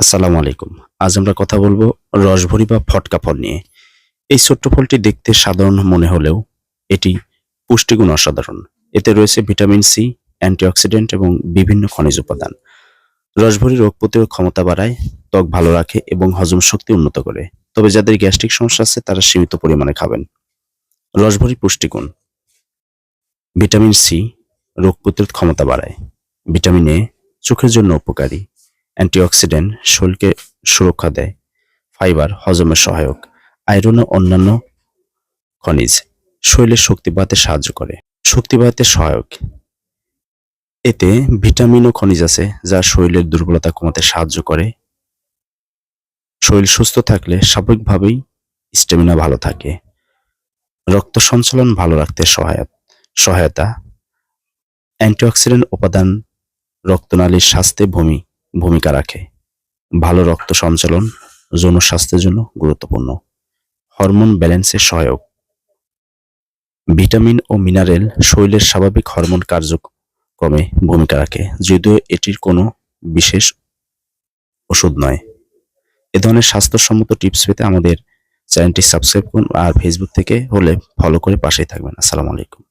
আসসালামু আলাইকুম। আজ আমরা কথা বলবো রসভরি বা ফটকা ফল নিয়ে। এই ছোট্ট ফলটি দেখতে সাধারণ মনে হলেও এটি পুষ্টিগুণ অসাধারণ। এতে রয়েছে ভিটামিন সি, অ্যান্টিঅক্সিডেন্ট এবং বিভিন্ন খনিজ উপাদান। রসভরি রোগ প্রতিরোধ ক্ষমতা বাড়ায়, ত্বক ভালো রাখে এবং হজম শক্তি উন্নত করে। তবে যাদের গ্যাস্ট্রিক সমস্যা আছে তারা সীমিত পরিমাণে খাবেন। রসভরি পুষ্টিগুণ: ভিটামিন সি রোগ প্রতিরোধ ক্ষমতা বাড়ায়। ভিটামিন এ চোখের জন্য উপকারী। অ্যান্টিঅক্সিডেন্ট শরীরকে সুরক্ষা দেয়। ফাইবার হজমের সহায়ক। আয়রন ও অন্যান্য খনিজ শরীরের শক্তি বাড়াতে সাহায্য করে। শক্তি বাড়াতে সহায়ক: এতে ভিটামিন ও খনিজ আছে যা শরীরের দুর্বলতা কমাতে সাহায্য করে। শরীর সুস্থ থাকলে স্বাভাবিকভাবেই স্ট্যামিনা ভালো থাকে। রক্ত সঞ্চালন ভালো রাখতে সহায়তা। অ্যান্টিঅক্সিডেন্ট উপাদান রক্তনালীর স্বাস্থ্যে ভূমিকা রাখে। ভালো রক্ত সঞ্চালন যৌন স্বাস্থ্যের জন্য গুরুত্বপূর্ণ। হরমোন ব্যালেন্সে সহায়ক। ভিটামিন ও মিনারেল শরীরের স্বাভাবিক হরমোন কার্যক্রমে ভূমিকা রাখে, যদিও এটির কোনো বিশেষ ওষুধ নয়। এ ধরনের স্বাস্থ্যসম্মত টিপস পেতে আমাদের চ্যানেলটি সাবস্ক্রাইব করুন আর ফেসবুক থেকে হলে ফলো করে পাশেই থাকবেন। আসসালামু আলাইকুম।